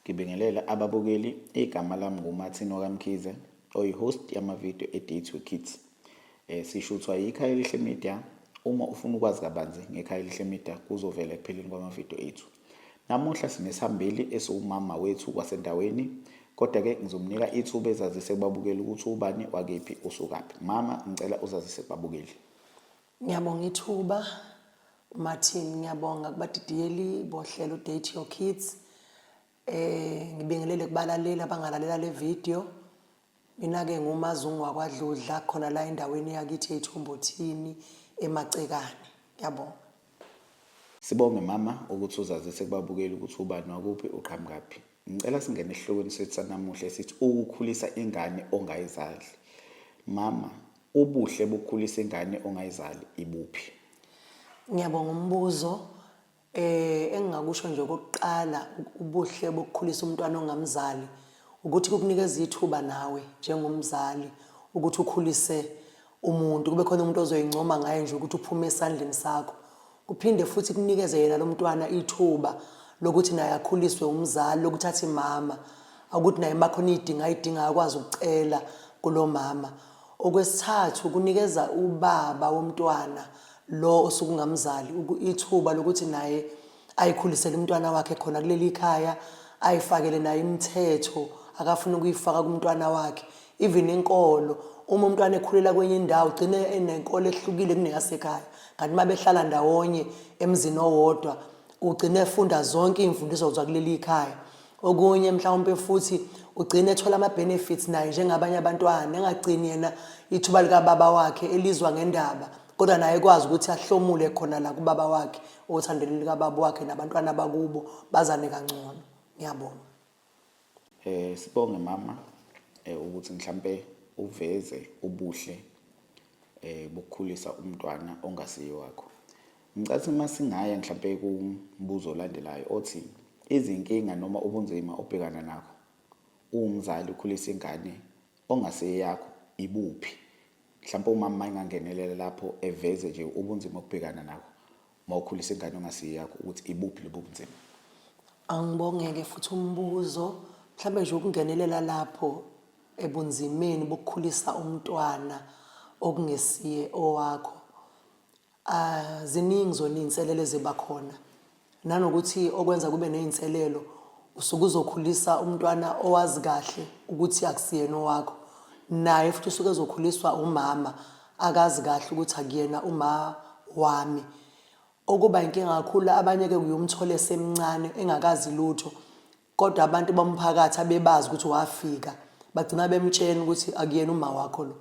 Ngibingelela ababukeli, igama lami nguMartin Wakamkhize, oyi-host yamavidiyo eDate with Kids. Sishuthwa yikhaya elihle media. Uma ufuna ukwazi kabanzi ngekhaya elihle media kuzovela ekupheleni kwamavidiyo ethu. Namuhla sinesihambeli esiwumama wethu wasendaweni, kodwa-ke ngizomnika ithuba ezazise kubabukeli ukuthi ubani wakephi usukaphi. Mama, ngicela uzazise kubabukeli. Ngiyabonga ithuba Martin, ngiyabonga kubadidiyeli bohlelo Date Your Kids. Ngibingelele kubalaleli abangalalela le video. Mina ke ngumazungu wakwaDludla khona la endaweni yakithi eThombothini eMacekane. Ngiyabonga. Sibonge mama ukuthi uzazise kubabukeli ukuthi ubani wakuphi uqhamukaphi. Ngicela singene esihlokweni sethu sanamuhla esithi ukukhulisa ingane ongayizali. Mama, ubuhle bokukhulisa ingane ongayizali ibuphi? Ngiyabonga umbuzo. Engingakusho nje okokuqala ubuhle bokukhulisa umntwana ongamzali ukuthi kukunikeza ithuba nawe njengomzali ukuthi ukhulise umuntu, kube khona umuntu ozoyincoma ngaye nje ukuthi uphume esandleni sakho. Kuphinde futhi kunikeze yena lo mntwana ithuba lokuthi naye akhuliswe umzali, lokuthi athi mama, ukuthi naye makhona idinga akwazi ukucela kulo mama. Okwesithathu kunikeza ubaba womntwana lo osukungamzali ithuba lokuthi naye ayikhulisele umntwana wakhe khona kuleli khaya, ayifakele naye imithetho akafuna ukuyifaka kumntwana wakhe. Even inkolo, uma umntwana ekhulela kwenye indawo ugcine enenkolo ehlukile kuneyasekhaya, kanti uma behlala ndawonye emzini owodwa ugcine efunda zonke imfundiso zakuleli khaya. Okunye mhlawumbe futhi ugcine ethola ama-benefits naye njengabanye abantwana, engagcini yena ithuba lika baba wakhe elizwa ngendaba, kodwa naye ekwazi ukuthi ahlomule khona la kubaba wakhe, othandele lika baba wakhe nabantwana bakubo bazane kangcono. Ngiyabonga. Sibonge mama ukuthi mhlambe uveze ubuhle bokukhulisa umntwana ongasiye wakho. Ngicathi masingaya mhlambe kumbuzo olandelayo othi izinkinga noma ubunzima obhekana nakho umzali ukhulisa ingane ongasiye yakho ibuphi? Mhlawumbe umama engangenelela lapho eveze nje ubunzima obhekana nakho mawukhulisa ingane ongasiye yakho ukuthi ibuphi lobu bunzima. Angibongeke futhi umbuzo, mhlawumbe nje ukungenelela lapho ebunzimeni bokukhulisa umntwana okungesiye owakho. Ziningi zona inselelo eziba khona. Nanokuthi okwenza kube nezinselelo usuke uzokhulisa umntwana owazi kahle ukuthi akusiyena owakho. Naye futhi usuke ezokhuliswa umama akazi kahle ukuthi akuyena uma wami. Okuba inkinga kakhulu abanye ke kuyumthole semncane engakazi lutho, kodwa abantu bomphakathi abebazi ukuthi wafika bagcina bemtshela ukuthi akuyena uma wakho lo.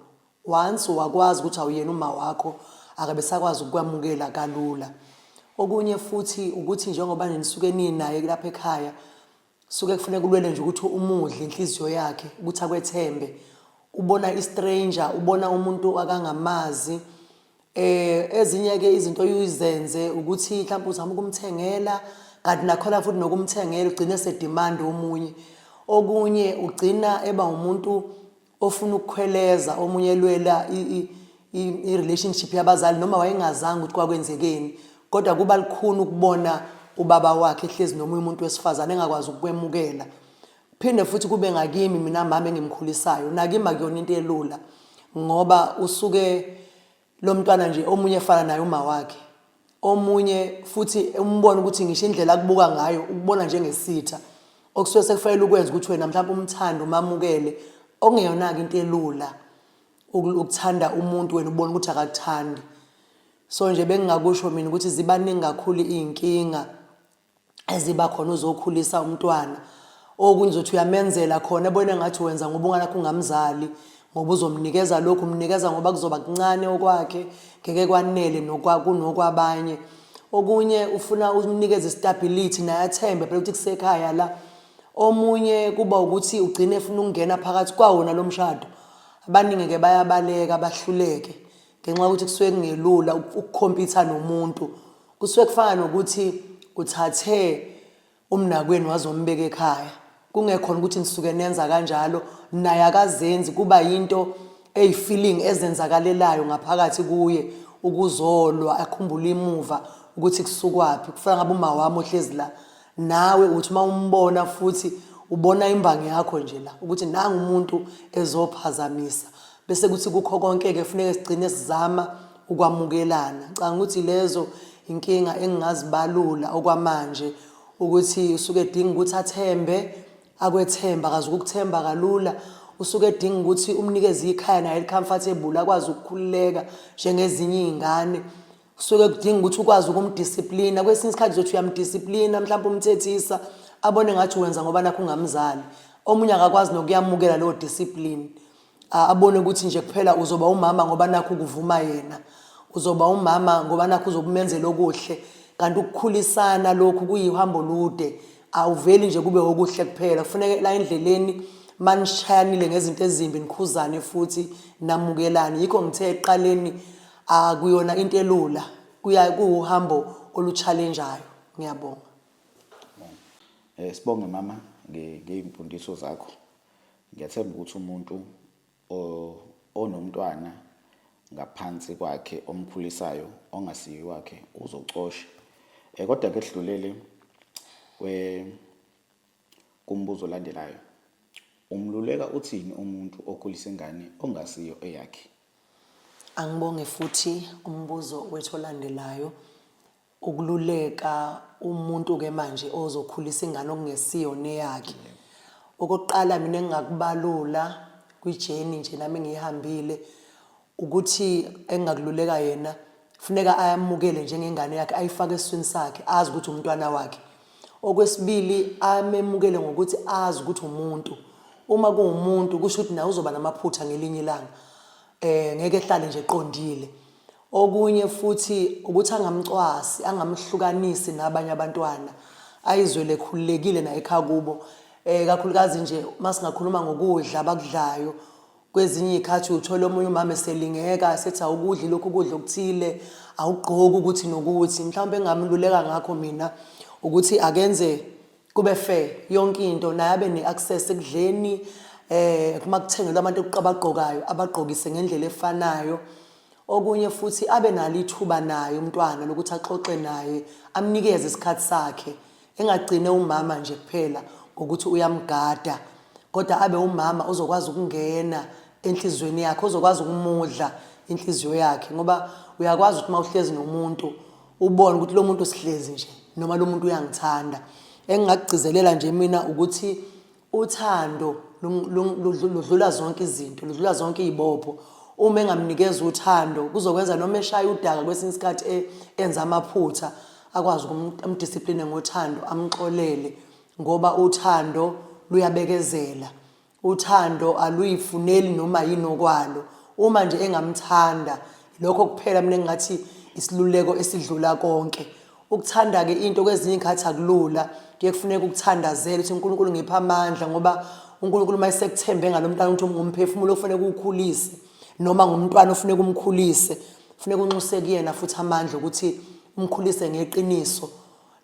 Once wakwazi ukuthi awuyena uma wakho akabe sakwazi ukwamukela kalula. Okunye futhi ukuthi njengoba nisuke ninaye lapha ekhaya suke kufanele kulwele nje ukuthi umudle inhliziyo yakhe ukuthi akwethembe. Ubona i-stranger, ubona umuntu akangamazi. Ezinye ke izinto uyizenze ukuthi mhlawumbe uzama ukumthengela, kanti nakhona futhi nokumthengela ugcine sedemand omunye. Okunye ugcina eba umuntu ofuna ukukhweleza omunye elwela i-relationship yabazali noma wayengazange ukuthi kwakwenzekeni, kodwa kuba likhuni ukubona ubaba wakhe ehlezi nomunye umuntu wesifazane engakwazi ukwemukela. Phinde futhi kube ngakimi mina mama engimkhulisayo, nakimi akuyona into elula ngoba usuke lo mntwana nje omunye efana naye uma wakhe, omunye futhi umbona ukuthi ngisho indlela akubuka ngayo ukubona njengesitha, okusuke sekufanele ukwenza ukuthi wena mhlawumbe umthanda umamukele, okungeyona ke into elula ukuthanda umuntu wena ubona ukuthi akakuthandi. So nje bengingakusho mina ukuthi zibaningi kakhulu izinkinga eziba khona uzokhulisa umntwana. Okunye uzothi uyamenzela khona ebona ngathi wenza ngoba ungalakho ungamzali, ngoba uzomnikeza lokhu umnikeza ngoba kuzoba kuncane okwakhe ngeke kwanele nokwabanye. Okunye ufuna umnikeze stability naye athembe phela ukuthi kusekhaya la. Omunye kuba ukuthi ugcine efuna ukungena phakathi kwawona lo mshado. Abaningi ke bayabaleka abahluleke ngenxa ukuthi kusuke kungelula ukukhompitha nomuntu. Kusuke kufana nokuthi uthathe umnakweni wazombeka ekhaya, kungekhona ukuthi nisuke nenza kanjalo naye akazenzi, kuba yinto eyifeeling ezenzakalelayo ngaphakathi kuye ukuzolwa akhumbule imuva ukuthi kusukwaphi kufana ngabe uma wami ohlezi la nawe uthi uma umbona futhi ubona imbangi yakho nje la ukuthi nanga umuntu ezophazamisa bese kuthi kukho konke ke kufanele sigcine sizama ukwamukelana ngicanga ukuthi lezo inkinga engingazibalula okwamanje ukuthi usuke edinga ukuthi athembe akwethemba akazi ukuthemba kalula usuke edinga ukuthi umnikeze ikhaya naye comfortable akwazi ukukhululeka njengezinye izingane usuke kudinga ukuthi ukwazi ukumdisciplina kwesinye isikhathi uzothi uyamdisciplina mhlawumbe umthethisa abone ngathi wenza ngoba nakho ungamzali omunye akakwazi nokuyamukela lo discipline abone ukuthi nje kuphela uzoba umama ngoba nakho ukuvuma yena uzoba umama ngoba nakho uzobumenzela okuhle kanti ukukhulisana lokhu kuyihambo lude awuveli nje kube okuhle kuphela kufanele la endleleni manishayanile ngezinto ezimbi nikhuzane futhi namukelane yikho ngithe eqaleni akuyona into elula kuuhambo oluchallengeayo ngiyabonga sibonge mama ngeyimfundiso zakho ngiyathemba ukuthi umuntu onomntwana ngaphansi kwakhe omkhulisayo ongasiyi wakhe uzocosha kodwa ke sidlulele kumbuzo olandelayo umluleka uthini umuntu okhulisa ingane ongasiyo eyakhe angibonge futhi umbuzo wethu olandelayo ukululeka umuntu ke manje ozokhulisa ingane okungesiyo neyakhe okokuqala mina engingakubalula kwijeni nje nami ngihambile ukuthi engakululeka yena kufuneka ayamukele njengengane yakhe ayifake esiswini sakhe azi ukuthi umntwana wakhe okwesibili amemukele ngokuthi azi ukuthi umuntu uma kuwumuntu kusho ukuthi nawe uzoba namaphutha ngelinye ilanga ngeke ehlale nje eqondile okunye futhi ukuthi angamcwasi angamhlukanisi nabanye abantwana ayizwele khululekile na ekhaya kubo kakhulukazi nje masingakhuluma ngokudla abakudlayo kwezinye izikhathi uthola omunye umama eselingeka sethi awukudli lokhu kudla okuthile awugqoki ukuthi nokuthi mhlawumbe engamluleka ngakho mina ukuthi akenze kube fair yonke into naye abe neaccess ekudleni kuma kuthengelwa abantu abagqokayo abagqokise ngendlela efanayo okunye futhi abe nalo ithuba naye umntwana lokuthi axoxe naye amnikeze isikhathi sakhe engagcine umama nje kuphela ngokuthi uyamgada kodwa abe umama ozokwazi ukungena enhlizweni yakhe ozokwazi ukumudla inhliziyo yakhe ngoba uyakwazi ukuthi mawuhlezi nomuntu ubone ukuthi lo muntu sihlezi nje noma lo muntu uyangithanda engingakugcizelela nje mina ukuthi uthando ludlula zonke izinto ludlula zonke izibopho uma engamnikeza uthando kuzokwenza noma eshaya udaka kwesinye isikhathi enza amaphutha akwazi ukumdiscipline ngothando amxolele ngoba uthando luyabekezela uthando aluyifuneli noma yini okwalo uma nje engamthanda lokho kuphela mina engathi isiluleko esidlula konke ukuthanda ke into kwezinye izikhathi akulula kuye kufuneka ukuthandazela ukuthi uNkulunkulu ngipha amandla ngoba uNkulunkulu mayesekuthembe ngalomntana ukuthi ngumphefumulo ofanele ukukhulise noma ngumntwana ofanele umkhulise kufuneka unxuse kuyena futhi amandla ukuthi umkhulise ngeqiniso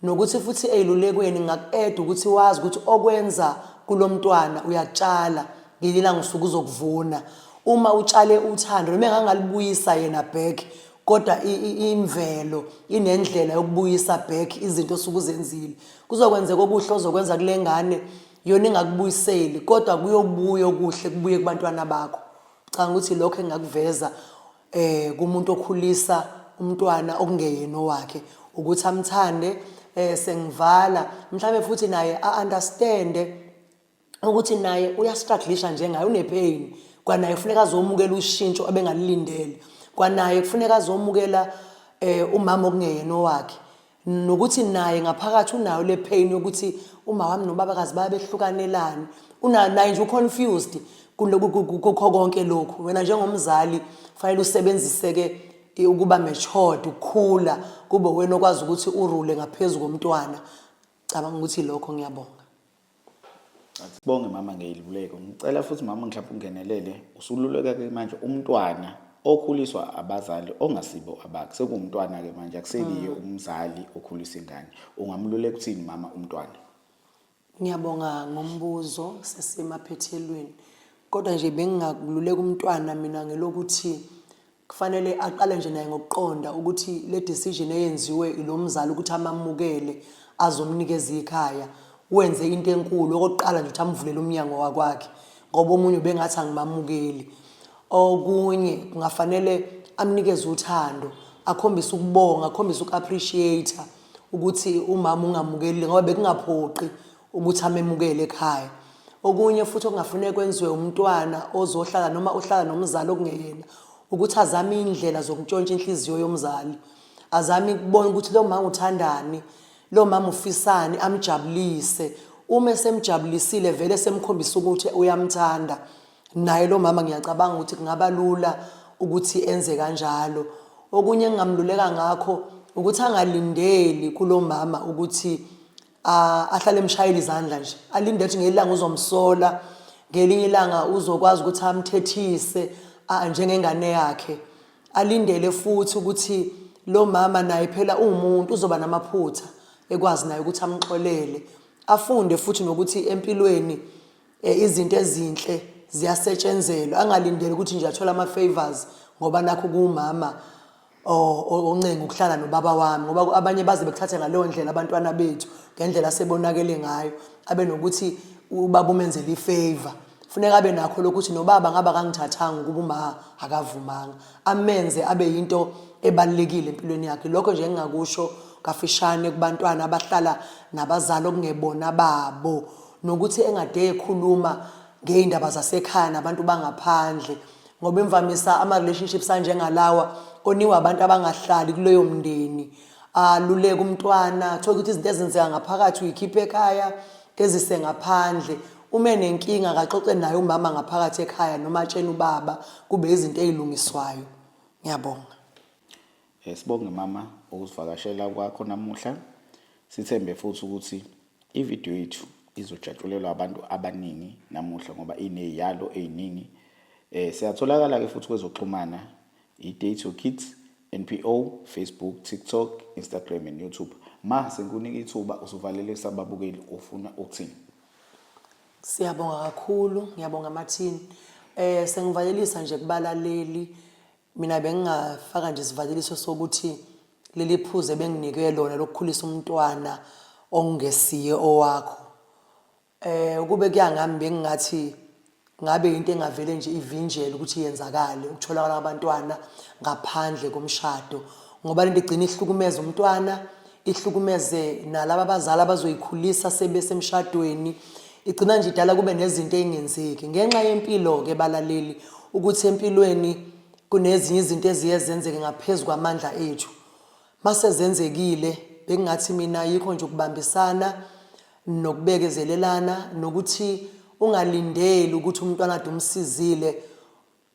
nokuthi futhi eyilulekweni ngakueda ukuthi wazi ukuthi okwenza kulomntwana uyatshala ngelila ngosuku uzokuvuna uma utshale uthando noma engangalibuyisa yena back kodwa imvelo inendlela yokubuyisa back izinto osukuzenzile kuzokwenzeka okuhle ozokwenza kulengane yona ingakubuyiseli kodwa kuyobuya okuhle kubuye kubantwana bakho cha ukuthi lokho engakuveza kumuntu okhulisa umntwana okungeyena wakhe ukuthi amthande sengivala mhlawumbe futhi naye a-understande ukuthi naye uyastrugglisha njengaye unepain kwanaye kufuneka azomukela ushintsho abengalilindele kwanaye kufuneka azomukela umama okungeyena wakhe nokuthi naye ngaphakathi unayo le pain yokuthi uma wami nobabakazi bayabehlukanelana naye nje uconfused kukho konke lokhu wena njengomzali kufanele usebenziseke ukuba matured ukukhula kube wena okwazi ukuthi urule ngaphezulu komntwana cabanga ukuthi lokho ngiyabonga Sibonge mama ngeyiluleko ngicela futhi mama mhlawumbe ungenelele usululeka ke manje umntwana okhuliswa abazali ongasibo abakhe sekuwumntwana ke manje akusekiye umzali okhulisa ingane ungamluleka ukuthini mama umntwana Ngiyabonga ngombuzo sesemaphethelweni kodwa nje bengingakululeka umntwana mina ngelokuthi kufanele aqale nje naye ngokuqonda ukuthi le decision eyenziwe ilomzali ukuthi amamukele azomnikeza ikhaya wenze into enkulu okokuqala nje ukuthi amvulele umnyango wakwakhe ngoba omunye bengathi angimamukeli. Okunye kungafanele amnikeze uthando, akhombise ukubonga, akhombise uku-appreciate ukuthi umama ungamukeli ngoba bekungaphoqi ukuthi amemukele ekhaya. Okunye futhi okungafanele kwenziwe umntwana ozohlala noma ohlala nomzali okungeyena ukuthi azame indlela zokuntshontsha inhliziyo yomzali, azame ukubona ukuthi lo mama uthandani, lo mama ufisani, amjabulise. Uma esemjabulisile vele semkhombisa ukuthi uyamthanda, naye lo mama ngiyacabanga ukuthi kungaba lula ukuthi enze kanjalo. Okunye engingamluleka ngakho ukuthi angalindeli kulo mama ukuthi ahlale emshayela izandla nje, alinde ukuthi ngelanga uzomsola, ngelinye ilanga uzokwazi ukuthi amthethise njengengane yakhe. Alindele futhi ukuthi lo mama naye phela umuntu uzoba namaphutha, ekwazi naye ukuthi amxolele. Afunde futhi nokuthi empilweni izinto ezinhle ziyasetshenzelwa, angalindeli ukuthi nje athola ama-favors ngoba nakho kuwumama oncenga ukuhlala nobaba wami, ngoba abanye baze bekuthathe ngaleyo ndlela abantwana bethu ngendlela sebonakele ngayo, abe nokuthi ubaba umenzele ifavor. Kufuneka abe nakho lokuthi nobaba ngaba kangithathanga ukuba uma akavumanga, amenze abe yinto ebalekile empilweni yakhe. Lokho nje engingakusho kafishane kubantwana abahlala nabazali okungebona babo, nokuthi engade ekhuluma ngeindaba zasekhaya nabantu bangaphandle ngoba imvamisa ama-relationships anjengalawa oniwa abantu abangahlali kuleyo mndeni. Aluleke umntwana, thola ukuthi izinto ezenzeka ngaphakathi uyikhiphe ekhaya, ezise ngaphandle. Uma nenkinga akaxoxe naye umama ngaphakathi ekhaya noma atshene ubaba, kube izinto ezilungiswayo. Ngiyabonga. Sibonge mama ukuzivakashela kwakho namuhla. Sithembe futhi ukuthi ivideo yethu izojatshulelwa abantu abaningi namuhla ngoba ineziyalo eziningi. Siyatholakala ke futhi kwezoxhumana i-Date Your Kids, NPO, Facebook, TikTok, Instagram and YouTube. Ma senkunika ithuba usuvalelisa ababukeli ufuna ukuthini? Siyabonga kakhulu, ngiyabonga Martin. Sengivalelisa nje kubalaleli, mina bengingafaka nje isivaleliso sokuthi leli phuze benginike lona lokukhulisa umntwana ongesiye owakho. Kube kuyangami bengingathi ngabe into engavele nje ivinjele ukuthi yenzakale ukutholakala abantwana ngaphandle komshado, ngoba lento igcina ihlukumeza umntwana, ihlukumeze nalabo abazali abazoyikhulisa sebesemshadweni, igcina nje idala kube nezinto ezingenzeki ngenxa yempilo ke balaleli, ukuthi empilweni kunezinye izinto eziyenzeke ngaphezulu kwamandla ethu. Mase zenzekile bengingathi mina yikho nje ukubambisana nokubekezelelana, nokuthi ungalindeli ukuthi umntwana ade umsizile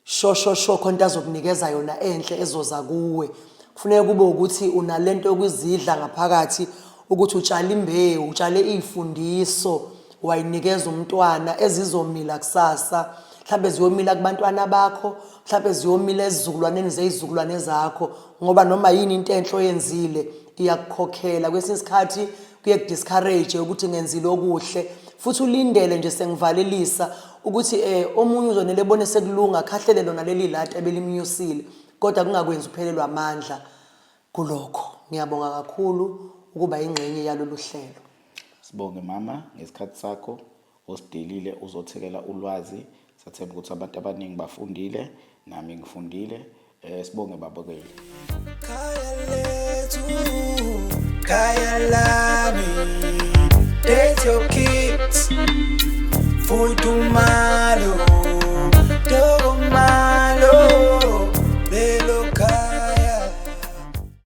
shosho khona azokunikeza yona enhle ezoza kuwe. Kufanele kube ukuthi unalento yokuzidla ngaphakathi, ukuthi utshala imbewu, utshale izifundiso wayinikeza umntwana ezizomila kusasa, mhlawumbe ziyomila kubantwana bakho, mhlawumbe ziyomila ezizukulwaneni zezizukulwane zakho, ngoba noma yini into enhle oyenzile iyakukhokhela. Kwesinye isikhathi kuye kudiscourage ukuthi ngenzile okuhle, futhi ulindele nje sengivalelisa ukuthi omunye uzonele ebone sekulunga khahlele lona leli lati ebelimnyusile, kodwa kungakwenza uphelelwa amandla kulokho. Ngiyabonga kakhulu ukuba ingxenye yalolu hlelo. Sibonge mama ngesikhathi sakho osidelile uzothekela ulwazi. Sathemba ukuthi abantu abaningi bafundile, nami ngifundile. Sibonge babukeli. Kaya lethu, kaya lami, Date Your Kids, Futuma.